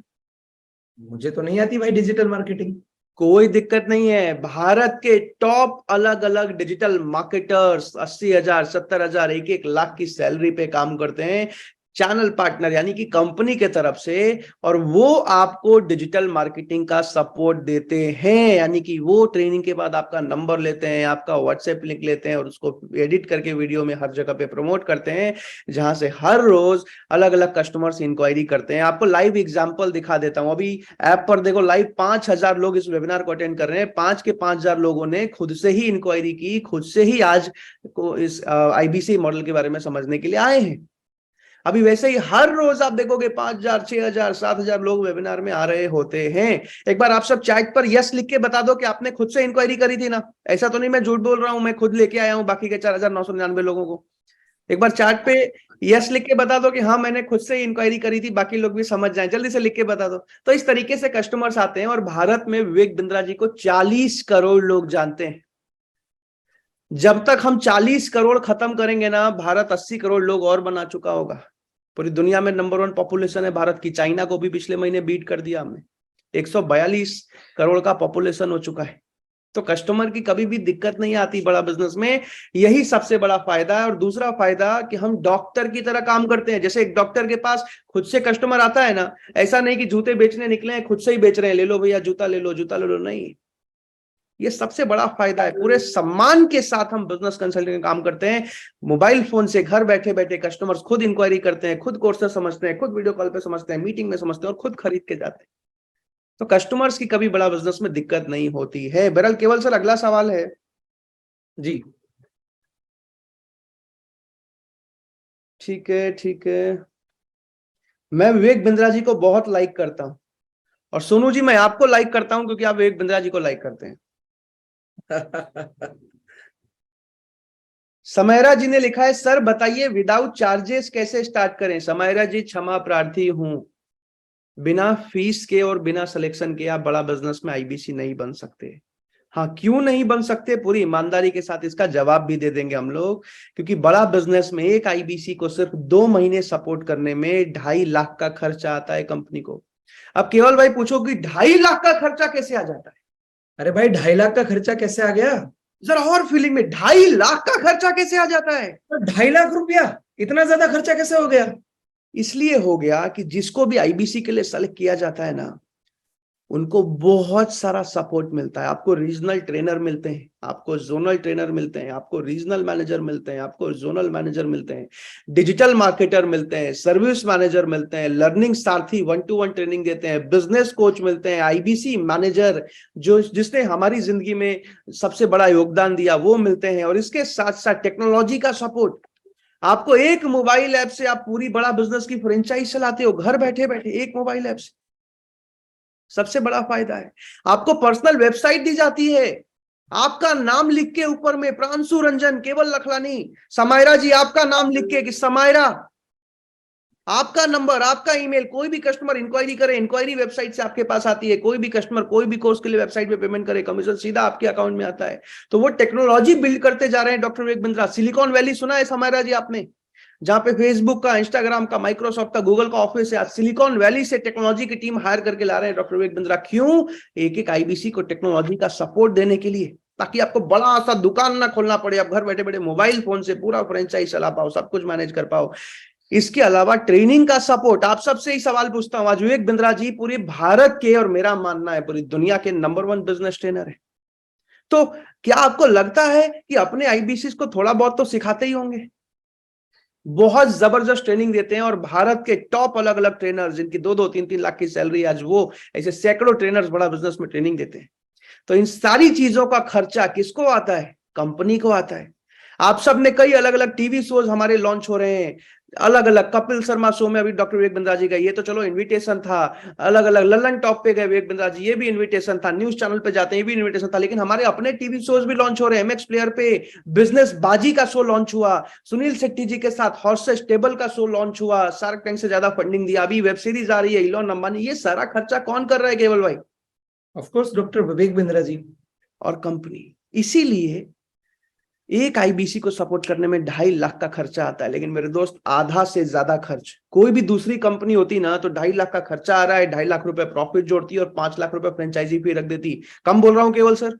मुझे तो नहीं आती भाई डिजिटल मार्केटिंग। कोई दिक्कत नहीं है, भारत के टॉप अलग अलग डिजिटल मार्केटर्स 80,000 70,000 1-1 लाख की सैलरी पे काम करते हैं चैनल पार्टनर यानी कि कंपनी के तरफ से, और वो आपको डिजिटल मार्केटिंग का सपोर्ट देते हैं। यानी कि वो ट्रेनिंग के बाद आपका नंबर लेते हैं, आपका व्हाट्सएप लिंक लेते हैं और उसको एडिट करके वीडियो में हर जगह पे प्रमोट करते हैं, जहां से हर रोज अलग अलग कस्टमर्स इंक्वायरी करते हैं। आपको लाइव एग्जांपल दिखा देता हूं, अभी ऐप पर देखो लाइव 5,000 लोग इस वेबिनार को अटेंड कर रहे हैं। 5 के 5,000 लोगों ने खुद से ही इंक्वायरी की, खुद से ही आज को इस आईबीसी मॉडल के बारे में समझने के लिए आए हैं। अभी वैसे ही हर रोज आप देखोगे 5,000 6,000 7,000 लोग वेबिनार में आ रहे होते हैं। एक बार आप सब चैट पर यस लिख के बता दो कि आपने खुद से इंक्वायरी करी थी ना। ऐसा तो नहीं मैं झूठ बोल रहा हूं, मैं खुद लेके आया हूं बाकी के 4,999 लोगों को। एक बार चैट पे यस लिख के बता दो कि हाँ मैंने खुद से इंक्वायरी करी थी, बाकी लोग भी समझ जाएं, जल्दी से लिख के बता दो। तो इस तरीके से कस्टमर्स आते हैं और भारत में विवेक बिंद्रा जी को 40 करोड़ लोग जानते हैं। जब तक हम 40 करोड़ खत्म करेंगे ना, भारत 80 करोड़ लोग और बना चुका होगा। पूरी दुनिया में नंबर 1 पॉपुलेशन है भारत की, चाइना को भी पिछले महीने बीट कर दिया हमने। 142 करोड़ का पॉपुलेशन हो चुका है। तो कस्टमर की कभी भी दिक्कत नहीं आती बड़ा बिजनेस में, यही सबसे बड़ा फायदा है। और दूसरा फायदा कि हम डॉक्टर की तरह काम करते हैं। जैसे एक डॉक्टर के पास खुद से कस्टमर आता है ना, ऐसा नहीं कि जूते बेचने निकले हैं खुद से ही बेच रहे हैं, ले लो भैया जूता ले लो, जूता ले लो, नहीं। ये सबसे बड़ा फायदा है। पूरे सम्मान के साथ हम बिजनेस कंसल्टिंग का काम करते हैं। मोबाइल फोन से घर बैठे बैठे कस्टमर्स खुद इंक्वायरी करते हैं, खुद कोर्सेस समझते हैं, खुद वीडियो कॉल पे समझते हैं, मीटिंग में समझते हैं और खुद खरीद के जाते हैं। तो कस्टमर्स की कभी बड़ा बिजनेस में दिक्कत नहीं होती है। बहरहाल केवल सर अगला सवाल है जी। ठीक है ठीक है। मैं विवेक बिंद्रा जी को बहुत लाइक करता हूं, और सोनू जी मैं आपको लाइक करता हूं क्योंकि आप विवेक बिंद्रा जी को लाइक करते हैं। समयरा जी ने लिखा है, सर बताइए विदाउट चार्जेस कैसे स्टार्ट करें। समयरा जी क्षमा प्रार्थी हूं, बिना फीस के और बिना सिलेक्शन के आप बड़ा बिजनेस में आईबीसी नहीं बन सकते। हाँ, क्यों नहीं बन सकते, पूरी ईमानदारी के साथ इसका जवाब भी दे देंगे हम लोग। क्योंकि बड़ा बिजनेस में एक आईबीसी को सिर्फ 2 महीने सपोर्ट करने में 2.5 लाख का खर्चा आता है कंपनी को। अब केवल भाई पूछो कि 2.5 लाख का खर्चा कैसे आ जाता है? अरे भाई 2.5 लाख का खर्चा कैसे आ गया? जरा और फीलिंग में, 2.5 लाख का खर्चा कैसे आ जाता है? तो 2.5 लाख रुपया इतना ज्यादा खर्चा कैसे हो गया? इसलिए हो गया कि जिसको भी आईबीसी के लिए सेलेक्ट किया जाता है ना, उनको बहुत सारा सपोर्ट मिलता है। आपको रीजनल ट्रेनर मिलते हैं, आपको जोनल ट्रेनर मिलते हैं, आपको रीजनल मैनेजर मिलते हैं, आपको जोनल मैनेजर मिलते हैं, डिजिटल मार्केटर मिलते हैं, सर्विस मैनेजर मिलते हैं, लर्निंग सारथी 1-to-1 ट्रेनिंग देते हैं, बिजनेस कोच मिलते हैं, आईबीसी मैनेजर जो जिसने हमारी जिंदगी में सबसे बड़ा योगदान दिया वो मिलते हैं। और इसके साथ साथ टेक्नोलॉजी का सपोर्ट। आपको एक मोबाइल ऐप से आप पूरी बड़ा बिजनेस की फ्रेंचाइज चलाते हो घर बैठे बैठे, एक मोबाइल ऐप से। सबसे बड़ा फायदा है। आपको पर्सनल वेबसाइट दी जाती है, आपका नाम लिख के ऊपर में प्रांशु रंजन, केवल लखलानी, समायरा जी आपका नाम लिख के कि समायरा, आपका नंबर, आपका ईमेल, कोई भी कस्टमर इंक्वायरी करे, इंक्वायरी वेबसाइट से आपके पास आती है। कोई भी कस्टमर कोई भी कोर्स के लिए वेबसाइट पे पेमेंट करे, कमीशन सीधा आपके अकाउंट में आता है। तो वो टेक्नोलॉजी बिल्ड करते जा रहे हैं doctor Vivek Bindra. Silicon valley सुना है समायरा जी आपने? जहां पे फेसबुक का, इंस्टाग्राम का, माइक्रोसॉफ्ट का, गूगल का ऑफिस है, आज सिलिकॉन वैली से टेक्नोलॉजी की टीम हायर करके ला रहे हैं डॉक्टर विवेक बिंद्रा। क्यों? एक एक आईबीसी को टेक्नोलॉजी का सपोर्ट देने के लिए, ताकि आपको बड़ा सा दुकान ना खोलना पड़े, आप घर बैठे बैठे मोबाइल फोन से पूरा फ्रेंचाइज चला पाओ, सब कुछ मैनेज कर पाओ। इसके अलावा ट्रेनिंग का सपोर्ट। आप सबसे ही सवाल पूछता हूं, आज विवेक बिंद्रा जी पूरे भारत के और मेरा मानना है पूरी दुनिया के नंबर 1 बिजनेस ट्रेनर है। तो क्या आपको लगता है कि अपने आईबीसी को थोड़ा बहुत तो सिखाते ही होंगे? बहुत जबरदस्त ट्रेनिंग देते हैं, और भारत के टॉप अलग अलग ट्रेनर जिनकी 2-2 3-3 लाख की सैलरी, आज वो ऐसे सैकड़ों ट्रेनर्स बड़ा बिजनेस में ट्रेनिंग देते हैं। तो इन सारी चीजों का खर्चा किसको आता है? कंपनी को आता है। आप सब ने कई अलग अलग टीवी शोज हमारे लॉन्च हो रहे हैं, अलग अलग कपिल शर्मा शो में अभी डॉक्टर विवेक बिंद्रा जी गए, ये तो चलो इनविटेशन था। अलग अलग ललन टॉप पे गए विवेक बिंद्रा जी, ये भी इनविटेशन था। न्यूज चैनल पे जाते हैं, ये भी इनविटेशन था। लेकिन हमारे अपने टीवी शोज भी लॉन्च हो रहे हैं। एमएक्स प्लेयर पे बिजनेस बाजी का शो लॉन्च हुआ, सुनील शेट्टी जी के साथ हॉर्सेस टेबल का शो लॉन्च हुआ, शार्क टैंक से ज्यादा फंडिंग दिया, अभी वेब सीरीज आ रही है इलॉन अंबानी। ये सारा खर्चा कौन कर रहा है केवल भाई? Of course doctor Vivek Bindra ji और कंपनी। इसीलिए एक आईबीसी को सपोर्ट करने में 2.5 लाख का खर्चा आता है, लेकिन मेरे दोस्त आधा से ज्यादा खर्च कोई भी दूसरी कंपनी होती ना तो 2.5 लाख का खर्चा आ रहा है, 2.5 लाख रुपए प्रॉफिट जोड़ती और 5 लाख रुपए फ्रेंचाइजी फी रख देती। कम बोल रहा हूं केवल सर?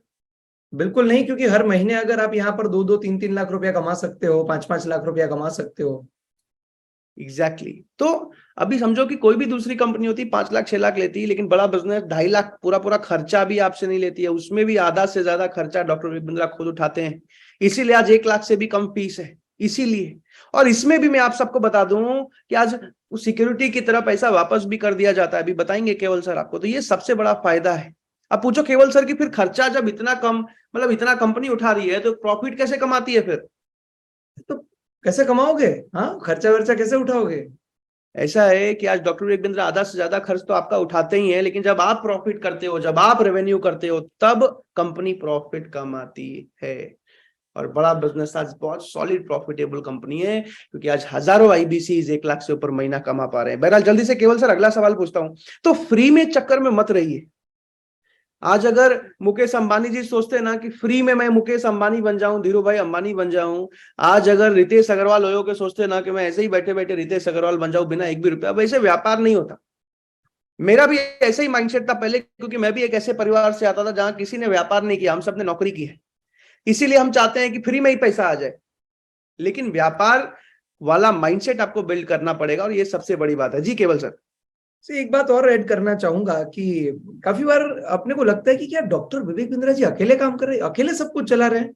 बिल्कुल नहीं, क्योंकि हर महीने अगर आप यहाँ पर 2-2, 3-3 लाख रुपया कमा सकते हो, 5-5 लाख रुपया कमा सकते हो। एग्जैक्टली तो अभी समझो कि कोई भी दूसरी कंपनी होती 5 लाख 6 लाख लेती, लेकिन बड़ा बिजनेस 2.5 लाख पूरा पूरा खर्चा भी आपसे नहीं लेती है, उसमें भी आधा से ज्यादा खर्चा डॉक्टर विवेक बिंद्रा खुद उठाते हैं। इसीलिए आज 1 लाख से भी कम फीस है, इसीलिए। और इसमें भी मैं आप सबको बता दूं कि आज सिक्योरिटी की तरह पैसा वापस भी कर दिया जाता है, अभी बताएंगे केवल सर आपको। तो ये सबसे बड़ा फायदा है। अब पूछो केवल सर कि फिर खर्चा जब इतना कम, मतलब इतना कंपनी उठा रही है, तो प्रॉफिट कैसे कमाती है फिर? तो कैसे कमाओगे? हाँ, खर्चा वर्चा कैसे उठाओगे? ऐसा है कि आज डॉक्टर विवेक बिंद्रा आधा से ज्यादा खर्च तो आपका उठाते ही हैं, लेकिन जब आप प्रॉफिट करते हो, जब आप रेवेन्यू करते हो, तब कंपनी प्रॉफिट कमाती है। और बड़ा बिजनेस आज बहुत सॉलिड प्रॉफिटेबल कंपनी है, क्योंकि आज हजारों आईबीसीज 1 लाख से ऊपर महीना कमा पा रहे हैं। बहरहाल जल्दी से केवल सर अगला सवाल पूछता हूं। तो फ्री में चक्कर में मत रहिए। आज अगर मुकेश अंबानी जी सोचते हैं ना कि फ्री में मैं मुकेश अंबानी बन जाऊं, धीरू भाई अंबानी बन जाऊं, आज अगर रितेश अग्रवाल हो के सोचते हैं ना कि मैं ऐसे ही बैठे बैठे रितेश अग्रवाल बन जाऊं बिना एक भी रुपया, वैसे व्यापार नहीं होता। मेरा भी ऐसे ही माइंडसेट था पहले, क्योंकि मैं भी एक ऐसे परिवार से आता था जहां किसी ने व्यापार नहीं किया, हम सबने नौकरी की है। इसीलिए हम चाहते हैं कि फ्री में ही पैसा आ जाए, लेकिन व्यापार वाला माइंडसेट आपको बिल्ड करना पड़ेगा, और ये सबसे बड़ी बात है। जी केवल सर। से एक बात और ऐड करना चाहूंगा कि काफी बार अपने को लगता है कि क्या डॉक्टर विवेक बिंद्रा जी अकेले काम कर रहे हैं, अकेले सब कुछ चला रहे हैं?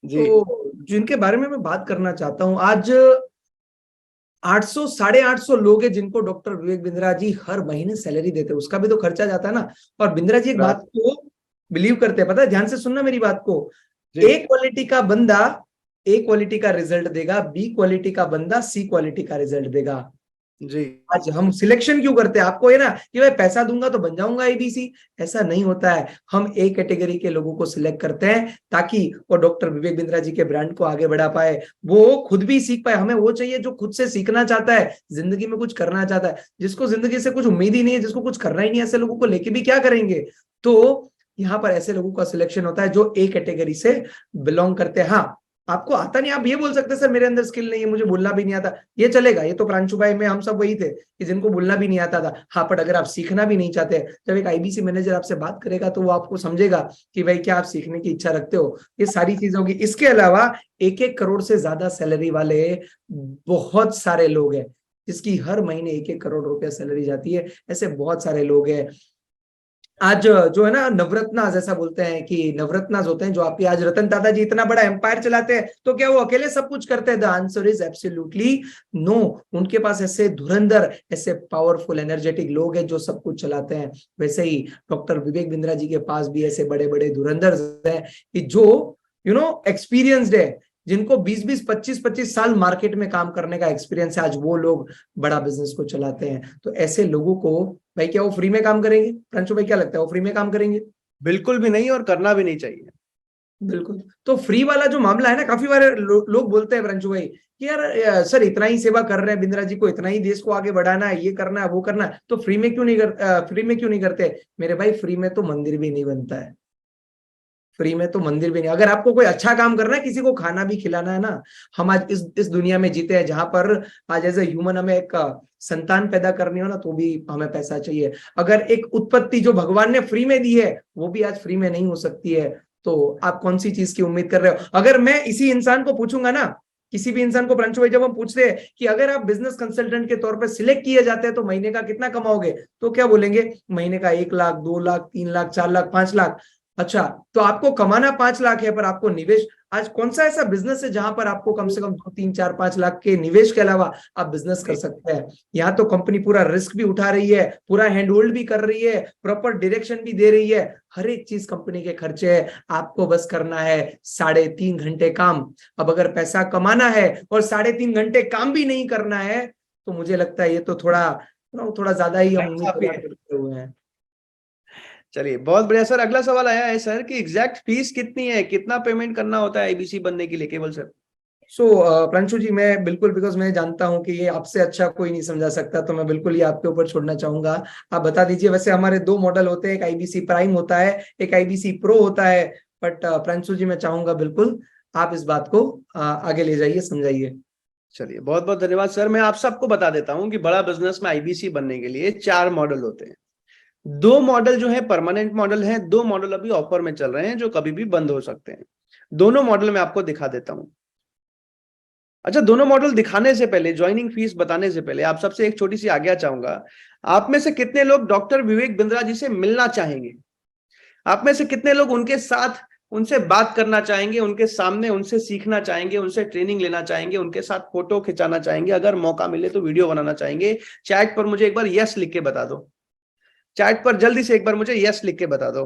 जी तो जिनके बारे में मैं बात करना चाहता हूँ, आज 800 850 लोग हैं जिनको डॉक्टर विवेक बिंद्रा जी हर महीने सैलरी देते हैं, उसका भी तो खर्चा जाता है ना। और बिंद्रा जी एक बात को बिलीव करते हैं, पता है, ध्यान से सुनना मेरी बात को। ए क्वालिटी का बंदा ए क्वालिटी का रिजल्ट देगा, बी क्वालिटी का बंदा सी क्वालिटी का रिजल्ट देगा। जी आज हम सिलेक्शन क्यों करते हैं? आपको है ना कि भाई पैसा दूंगा तो बन जाऊंगा एबीसी, ऐसा नहीं होता है। हम ए कैटेगरी के लोगों को सिलेक्ट करते हैं ताकि वो डॉक्टर विवेक बिंद्रा जी के ब्रांड को आगे बढ़ा पाए, वो खुद भी सीख पाए। हमें वो चाहिए जो खुद से सीखना चाहता है, जिंदगी में कुछ करना चाहता है। जिसको जिंदगी से कुछ उम्मीद ही नहीं है, जिसको कुछ करना ही नहीं है, ऐसे लोगों को लेके भी क्या करेंगे? तो यहाँ पर ऐसे लोगों का सिलेक्शन होता है जो ए कैटेगरी से बिलोंग करते हैं। हाँ, आपको आता नहीं, आप ये बोल सकते हैं सर मेरे अंदर स्किल नहीं है, मुझे बोलना भी नहीं आता, ये चलेगा। ये तो प्रांशु भाई में हम सब वही थे कि जिनको बोलना भी नहीं आता था। हाँ, पर अगर आप सीखना भी नहीं चाहते, जब एक आईबीसी मैनेजर आपसे बात करेगा तो वो आपको समझेगा कि भाई क्या आप सीखने की इच्छा रखते हो। ये सारी चीजें होगी। इसके अलावा 1-1 करोड़ से ज्यादा सैलरी वाले बहुत सारे लोग हैं, जिसकी हर महीने 1-1 करोड़ रुपया सैलरी जाती है। ऐसे बहुत सारे लोग हैं। आज जो है ना नवरत्ना जैसा बोलते हैं कि नवरत्नाज होते हैं जो आपके, आज रतन टाटा जी इतना बड़ा एम्पायर चलाते हैं, तो क्या वो अकेले सब कुछ करते हैं? The answer is absolutely no. उनके पास ऐसे धुरंधर, ऐसे पावरफुल एनर्जेटिक लोग हैं जो सब कुछ चलाते हैं। वैसे ही डॉक्टर विवेक बिंद्रा जी के पास भी ऐसे बड़े बड़े धुरंधर हैं कि जो एक्सपीरियंस्ड है, जिनको 20-20, 25-25 साल मार्केट में काम करने का एक्सपीरियंस है। आज वो लोग बड़ा बिजनेस को चलाते हैं। तो ऐसे लोगों को भाई क्या वो फ्री में काम करेंगे? प्रणशु भाई क्या लगता है, वो फ्री में काम करेंगे? बिल्कुल भी नहीं, और करना भी नहीं चाहिए। बिल्कुल। तो फ्री वाला जो मामला है ना, काफी बार लोग बोलते हैं प्रणशु भाई कि यार सर इतना ही सेवा कर रहे हैं बिंद्रा जी को, इतना ही देश को आगे बढ़ाना है, ये करना है वो करना है, तो फ्री में क्यों नहीं करते? मेरे भाई फ्री में तो मंदिर भी नहीं बनता है। फ्री में तो मंदिर भी नहीं। अगर आपको कोई अच्छा काम करना है, किसी को खाना भी खिलाना है ना, हम आज इस दुनिया में जीते हैं जहां पर आज एज ए ह्यूमन हमें एक संतान पैदा करनी हो ना, तो भी हमें पैसा चाहिए। अगर एक उत्पत्ति जो भगवान ने फ्री में दी है, वो भी आज फ्री में नहीं हो सकती है, तो आप कौन सी चीज की उम्मीद कर रहे हो? अगर मैं इसी इंसान को पूछूंगा ना, किसी भी इंसान को, प्रांशु भाई जब हम पूछते हैं कि अगर आप बिजनेस कंसल्टेंट के तौर पे सिलेक्ट किए जाते हैं तो महीने का कितना कमाओगे, तो क्या बोलेंगे? महीने का 1 लाख, 2 लाख, 3 लाख, 4 लाख, 5 लाख। अच्छा, तो आपको कमाना 5 लाख है, पर आपको निवेश, आज कौन सा ऐसा बिजनेस है जहां पर आपको कम से कम 2, 3, 4, 5 लाख के निवेश के अलावा आप बिजनेस कर सकते हैं? यहाँ तो कंपनी पूरा रिस्क भी उठा रही है, पूरा हैंड होल्ड भी कर रही है, प्रॉपर डायरेक्शन भी दे रही है, हर एक चीज कंपनी के खर्चे है, आपको बस करना है 3.5 घंटे काम। अब अगर पैसा कमाना है और 3.5 घंटे काम भी नहीं करना है, तो मुझे लगता है ये तो थोड़ा ज्यादा ही हम उम्मीद करते हुए हैं। चलिए, बहुत बढ़िया सर। अगला सवाल आया है सर कि एग्जैक्ट फीस कितनी है, कितना पेमेंट करना होता है आईबीसी बनने के लिए केवल सर? प्रांशु जी, मैं बिल्कुल, बिकॉज मैं जानता हूं कि ये आपसे अच्छा कोई नहीं समझा सकता, तो मैं बिल्कुल ये आपके ऊपर छोड़ना चाहूंगा। आप बता दीजिए। वैसे हमारे 2 मॉडल होते हैं, एक आईबीसी प्राइम होता है, एक आईबीसी प्रो होता है। बट प्रांशु जी, मैं चाहूंगा बिल्कुल आप इस बात को आगे ले जाइए, समझाइए। चलिए, बहुत बहुत धन्यवाद सर। मैं आप सबको बता देता हूं कि बड़ा बिजनेस में आईबीसी बनने के लिए 4 मॉडल होते हैं। 2 मॉडल जो है परमानेंट मॉडल है, 2 मॉडल अभी ऑफर में चल रहे हैं जो कभी भी बंद हो सकते हैं। दोनों मॉडल मैं आपको दिखा देता हूं। अच्छा, दोनों मॉडल दिखाने से पहले, ज्वाइनिंग फीस बताने से पहले, आप सबसे एक छोटी सी आज्ञा चाहूंगा। आप में से कितने लोग डॉक्टर विवेक बिंद्रा जी से मिलना चाहेंगे? आप में से कितने लोग उनके साथ, उनसे बात करना चाहेंगे, उनके सामने उनसे सीखना चाहेंगे, उनसे ट्रेनिंग लेना चाहेंगे, उनके साथ फोटो खिंचाना चाहेंगे, अगर मौका मिले तो वीडियो बनाना चाहेंगे? चैट पर मुझे एक बार यस लिख के बता दो। चैट पर जल्दी से एक बार मुझे यस लिख के बता दो।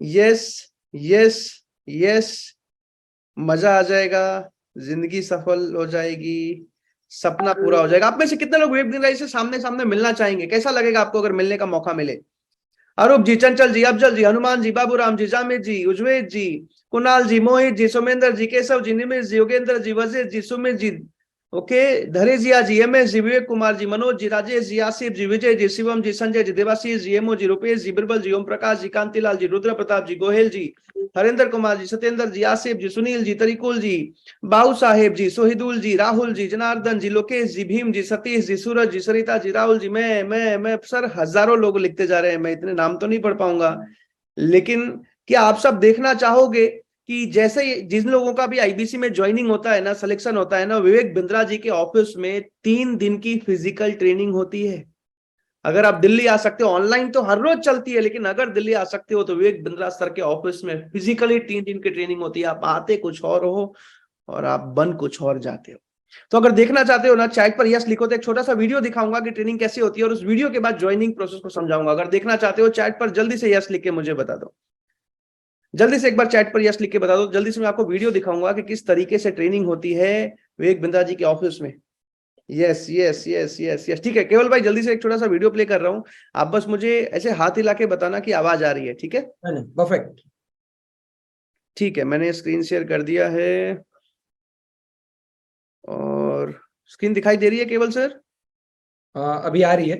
Yes, yes, yes. मजा आ जाएगा, जिंदगी सफल हो जाएगी, सपना पूरा हो जाएगा। आप में से कितने लोग विवेक बिंद्रा जी से सामने सामने मिलना चाहेंगे? कैसा लगेगा आपको अगर मिलने का मौका मिले? अरूप जी, चंचल जी, अफजल जी, हनुमान जी, बाबूराम जी, जामिर जी, उज्वेद जी, कुणाल जी, मोहित जी, सोमेंद्र जी, केशव जी, निमिष जी, योगेंद्र जी, वजीर जी, सुमित जी, ओके, धरेजिया जी, एमएस जी, विवेक कुमार जी, मनोज जी, राजेश जी, आसिफ जी, विजय जी, शिवम जी, संजय जी, देवाशीष जी, एमओ जी, रुपेश जी, बिरबल जी, ओम प्रकाश जी, कांतिलाल जी, रुद्र प्रताप जी, गोहेल जी, हरेंद्र कुमार जी, सत्येंद्र जी, आसिफ जी, सुनील जी, तरिकुल जी, बाबू साहेब जी, सोहिदुल जी, राहुल जी, जनार्दन जी, लोकेश जी, भीम जी, सतीश जी, सूरज जी, सरिता जी, राहुल जी, मैं सर हजारों लोग लिखते जा रहे हैं, मैं इतने नाम तो नहीं पढ़ पाऊंगा। लेकिन क्या आप सब देखना चाहोगे कि जैसे जिन लोगों का भी आईबीसी में ज्वाइनिंग होता है ना, सिलेक्शन होता है ना, विवेक बिंद्रा जी के ऑफिस में 3 दिन की फिजिकल ट्रेनिंग होती है। अगर आप दिल्ली आ सकते हो, ऑनलाइन तो हर रोज चलती है, लेकिन अगर दिल्ली आ सकते हो तो विवेक बिंद्रा सर के ऑफिस में फिजिकली 3 दिन की ट्रेनिंग होती है। आप आते कुछ और हो और आप बन कुछ और जाते हो। तो अगर देखना चाहते हो ना, चैट पर यस लिखो, तो एक छोटा सा वीडियो दिखाऊंगा कि ट्रेनिंग कैसे होती है, और उस वीडियो के बाद ज्वाइनिंग प्रोसेस को समझाऊंगा। अगर देखना चाहते हो, चैट पर जल्दी से यस लिख के मुझे बता दो। जल्दी से एक बार चैट पर यस लिख के बता दो। जल्दी से मैं आपको वीडियो दिखाऊंगा कि किस तरीके से ट्रेनिंग होती है विवेक बिंद्रा जी के ऑफिस में। Yes, yes, yes, yes, yes. ठीक है केवल भाई, जल्दी से एक छोटा सा वीडियो प्ले कर रहा हूं। आप बस मुझे ऐसे हाथ हिला के बताना कि आवाज आ रही है, ठीक है? परफेक्ट। ठीक है, मैंने स्क्रीन शेयर कर दिया है और स्क्रीन दिखाई दे रही है केवल सर? अभी आ रही है।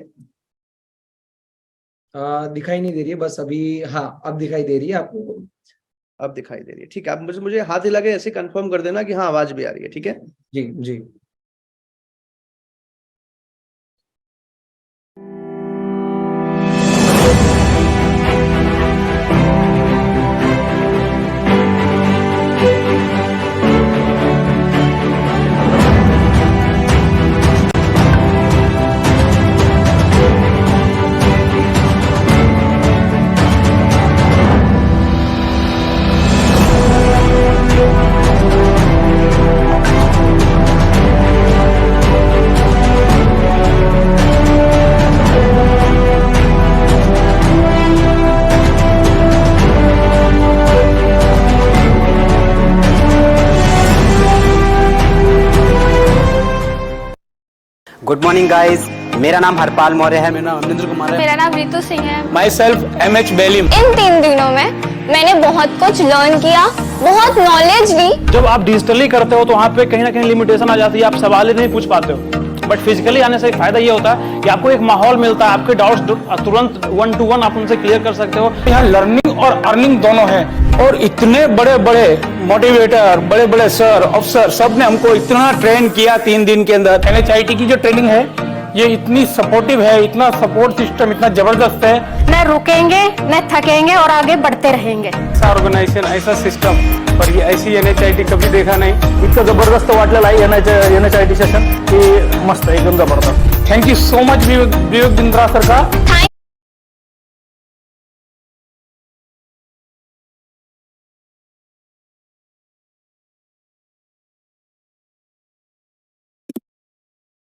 दिखाई नहीं दे रही है बस अभी। हाँ, अब दिखाई दे रही है आपको? अब दिखाई दे रही है, ठीक है। आप मुझे हाथ हिला के ऐसे कंफर्म कर देना कि हाँ आवाज भी आ रही है, ठीक है? जी जी। गुड मॉर्निंग गाइस, मेरा नाम हरपाल मौर्य है। मेरा नाम अमरिंदर कुमार है। मेरा नाम रितु सिंह है। My self MH Belim. इन 3 दिनों में मैंने बहुत कुछ लर्न किया, बहुत नॉलेज ली। जब आप डिजिटली करते हो तो वहाँ पे कहीं ना कहीं लिमिटेशन आ जाती है, आप सवाल ही नहीं पूछ पाते हो। बट फिजिकली आने से फायदा ये होता है कि आपको एक माहौल मिलता है, आपके डाउट्स तुरंत 1 to 1 आप उनसे क्लियर कर सकते हो। यहाँ लर्निंग और अर्निंग दोनों है, और इतने बड़े बड़े मोटिवेटर, बड़े बड़े सर, अफसर, सब ने हमको इतना ट्रेन किया 3 दिन के अंदर। NHIT की जो ट्रेनिंग है ये इतनी सपोर्टिव है, इतना सपोर्ट सिस्टम इतना जबरदस्त है। न रुकेंगे न थकेंगे और आगे बढ़ते रहेंगे। ऐसा ऑर्गेनाइजेशन, ऐसा सिस्टम, पर ये ऐसी NHIT कभी देखा नहीं। इतकं जबरदस्त वाटलेलं आहे NHIT सेशन की मस्त, एकदम जबरदस्त। Thank you so much Vivek Bindra sir का।